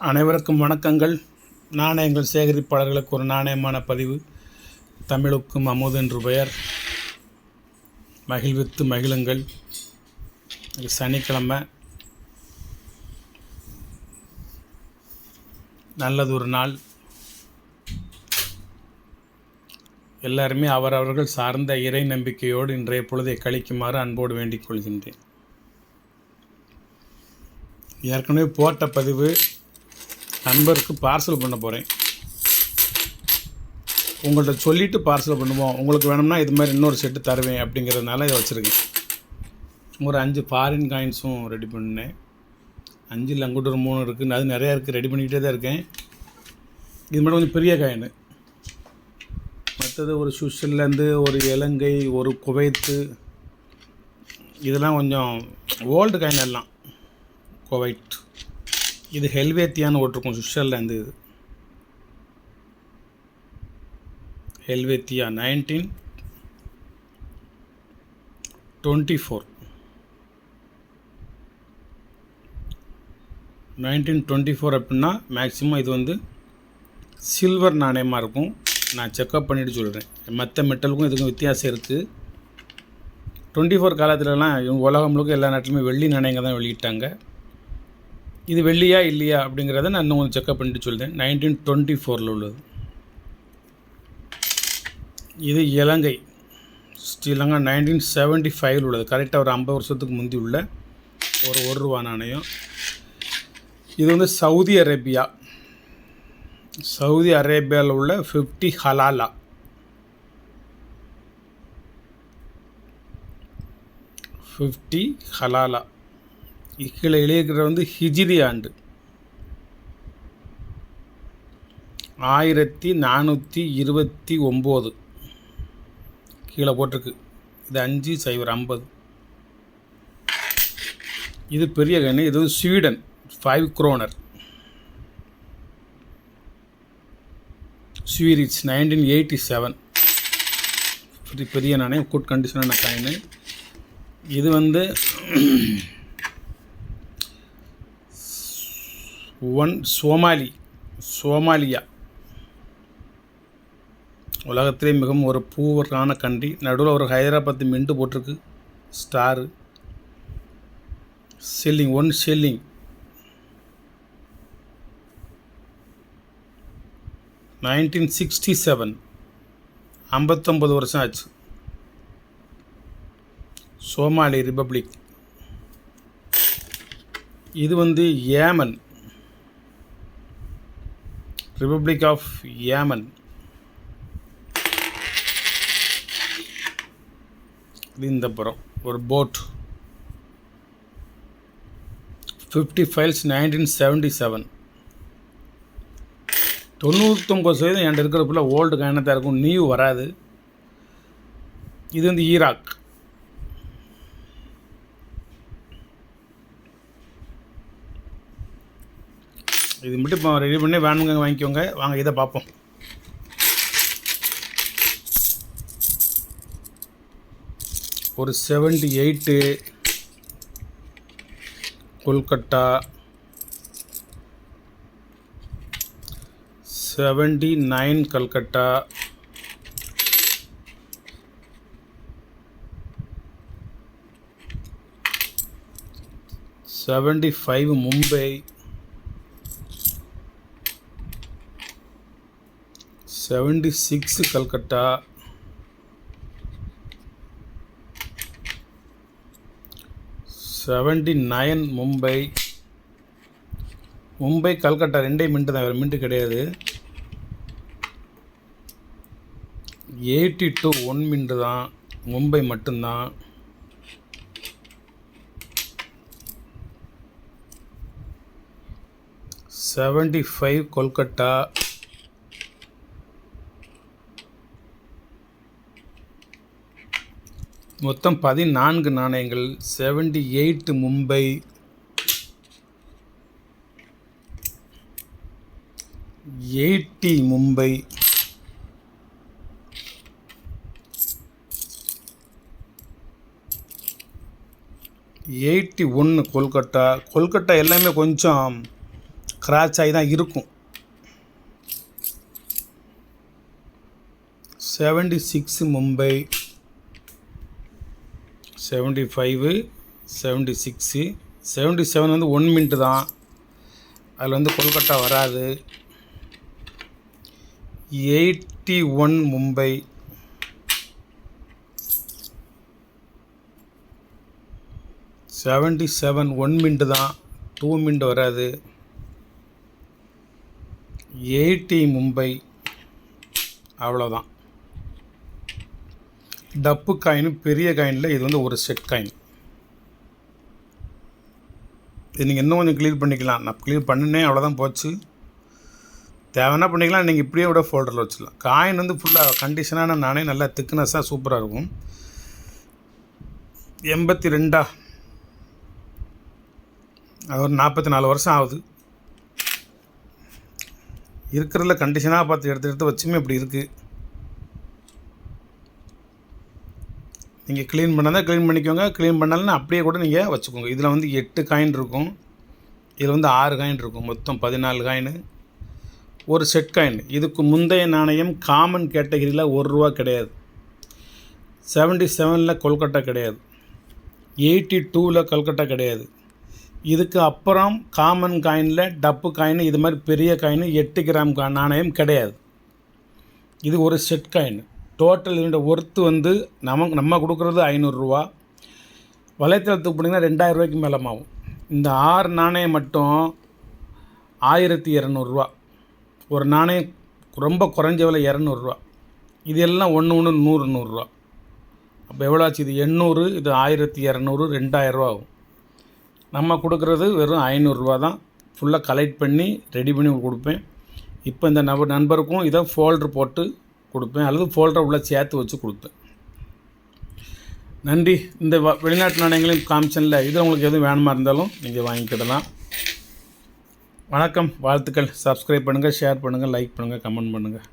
அனைவருக்கும் வணக்கங்கள். நாணயங்கள் சேகரிப்பாளர்களுக்கு ஒரு நாணயமான பதிவு. தமிழுக்கும் அமுது என்று பெயர். மகிழ்வித்து மகிழுங்கள். சனிக்கிழமை நல்லதொரு நாள். எல்லாருமே அவரவர்கள் சார்ந்த இறை நம்பிக்கையோடு இன்றைய பொழுதை கழிக்குமாறு அன்போடு வேண்டிக் கொள்கின்றேன். ஏற்கனவே போட்ட பதிவு நண்பருக்கு பார்சல் பண்ண போகிறேன். உங்கள்கிட்ட சொல்லிவிட்டு பார்சல் பண்ணுவோம், உங்களுக்கு வேணும்னா இது மாதிரி இன்னொரு செட்டு தருவேன் அப்படிங்கிறதுனால இதை வச்சுருக்கேன். ஒரு 5 ஃபாரின் காயின்ஸும் ரெடி பண்ணேன். 5 இல்லை, அங்கிட்ட ஒரு 3 இருக்குது. அது நிறையா இருக்குது, ரெடி பண்ணிக்கிட்டே தான் இருக்கேன். இது மட்டும் கொஞ்சம் பெரிய காயின். மற்றது ஒரு சுவிட்சர்லேருந்து, ஒரு இலங்கை, ஒரு குவைத்து, இதெல்லாம் கொஞ்சம் ஓல்டு காயின் எல்லாம். குவைட், இது ஹெல்வேத்தியான்னு ஓட்டிருக்கோம். சுவிட்சர்லேருந்து இது ஹெல்வேத்தியா 1924 அப்படின்னா மேக்ஸிமம் இது வந்து சில்வர் நாணயமாக இருக்கும். நான் செக்அப் பண்ணிவிட்டு சொல்கிறேன். மற்ற மெட்டலுக்கும் இதுக்கும் வித்தியாசம் இருக்குது. 24 காலத்துலலாம் இவங்க உலகம் முழுக்க எல்லா நாட்டிலுமே வெள்ளி நாணயங்கள் தான் வெளியிட்டாங்க. இது வெள்ளியா இல்லையா அப்படிங்கிறத நான் இன்னும் கொஞ்சம் செக்அப் பண்ணிட்டு சொல்கிறேன். 1924 உள்ளது. இது இலங்கை, ஸ்ரீலங்கா 1975 உள்ளது. கரெக்டாக ஒரு 50 வருஷத்துக்கு முந்தி உள்ள ஒரு ரூபா நாணயம். இது வந்து சவுதி அரேபியாவில் உள்ள 50 ஹலாலா. கீழே எழுதிக்கிற வந்து ஹிஜ்ரி ஆண்டு 1429 கீழே போட்டிருக்கு. இது 5050. இது பெரிய கண்ணு. இது ஸ்வீடன் 5 குரோனர். ஸ்வீரிச் 1987. பெரிய நாணயம், குட் கண்டிஷனான காயின். இது வந்து சோமாலியா உலகத்திலே மிகவும் ஒரு பூவரான கண்ட்ரி. நடுவில் ஒரு ஹைதராபாத் மின்ட்டு போட்டிருக்கு, ஸ்டாரு. Shilling 1 shilling 1967. 59 வருஷம் ஆச்சு. Somali republic. இது வந்து ஏமன், ரிப்பப்ளிக் ஆஃப் ஏமன். இது இந்த புறம் ஒரு போட். 50 ஃபைல்ஸ் 1977. 99% என்கிட்ட இருக்கிற ஓல்டு காயினாக தான் இருக்கும், நியூ வராது. இது வந்து ஈராக். இது மட்டும் இப்போ ரெடி பண்ணி வேணுங்க வாங்கிக்கோங்க. வாங்க இதை பார்ப்போம். ஒரு 78 கொல்கட்டா, 79 கல்கட்டா, 75 மும்பை, 76 கல்கட்டா, 79 மும்பை கல்கட்டா ரெண்டே மின்ட்டு தான், வேறு மின்ட்டு கிடையாது. 82 1 மின்ட்டு தான், மும்பை மட்டும்தான். 75 கொல்கட்டா, மொத்தம் 14 நாணயங்கள். 78 மும்பை, 80 மும்பை, 81 கொல்கட்டா. கொல்கட்டா எல்லாமே கொஞ்சம் கிராச் ஆகி தான் இருக்கும். 76 மும்பை, 75, 76, 77 வந்து 1 மினிட் தான். அதில் வந்து கொல்கட்டா வராது. 81 மும்பை, 77 1 மினிட் தான், 2 மினிட் வராது. 80 மும்பை, அவ்வளோதான். டப்பு காயின் பெரிய காயினில் இது வந்து ஒரு செட் காயின். இது நீங்கள் இன்னும் கொஞ்சம் க்ளியர் பண்ணிக்கலாம். நான் க்ளியர் பண்ணினேன், அவ்வளோதான் போச்சு. தேவைன்னா பண்ணிக்கலாம், நீங்கள் இப்படியே விட ஃபோல்டரில் வச்சுக்கலாம். காயின் வந்து ஃபுல்லாக கண்டிஷனான நானே நல்லா திக்னஸாக சூப்பராக இருக்கும். 82 அது ஒரு 44 வருஷம் ஆகுது. இருக்கிறதுல கண்டிஷனாக பார்த்து எடுத்து வச்சுமே இப்படி இருக்குது. நீங்கள் க்ளீன் பண்ணால் தான் க்ளீன் பண்ணிக்கோங்க, க்ளீன் பண்ணாலும் அப்படியே கூட நீங்கள் வச்சுக்கோங்க. இதில் வந்து 8 காயின் இருக்கும், இதில் வந்து 6 காயின் இருக்கும், மொத்தம் 14 காயின். ஒரு செட் காயின். இதுக்கு முந்தைய நாணயம் காமன் கேட்டகரியில் ₹1 கிடையாது. 77 கொல்கட்டா கிடையாது. 82 கொல்கட்டா கிடையாது. இதுக்கு அப்புறம் காமன் காயினில் டப்பு காயின் இது மாதிரி பெரிய காயின் 8 கிராம் நாணயம் கிடையாது. இது ஒரு செட் காயின். டோட்டல் இதோட ஒர்த்து வந்து நம்ம கொடுக்குறது ₹500. வலைத்தளத்துக்கு போனீங்கன்னா ₹2000 மேலே ஆகும். இந்த 6 நாணயம் மட்டும் ₹1200. ஒரு நாணயம் ரொம்ப குறைஞ்ச விலை ₹200. இது எல்லாம் ஒன்று 100 அப்போ எவ்வளோ ஆச்சு? இது 800, இது 1200, ₹2000 ஆகும். நம்ம கொடுக்குறது வெறும் ₹500 தான். ஃபுல்லாக கலெக்ட் பண்ணி ரெடி பண்ணி கொடுப்பேன். இப்போ இந்த நண்பருக்கும் இதை ஃபோல்டர் போட்டு கொடுப்பேன், அல்லது ஃபோல்டரை உள்ளே சேர்த்து வச்சு கொடுப்பேன். நன்றி. இந்த வெளிநாட்டு நாணயங்களையும் காமிச்சனில் இதில் உங்களுக்கு எதுவும் வேணுமா இருந்தாலும் நீங்கள் வாங்கிக்கிடலாம். வணக்கம், வாழ்த்துக்கள். சப்ஸ்கிரைப் பண்ணுங்கள், ஷேர் பண்ணுங்கள், லைக் பண்ணுங்கள், கமெண்ட் பண்ணுங்கள்.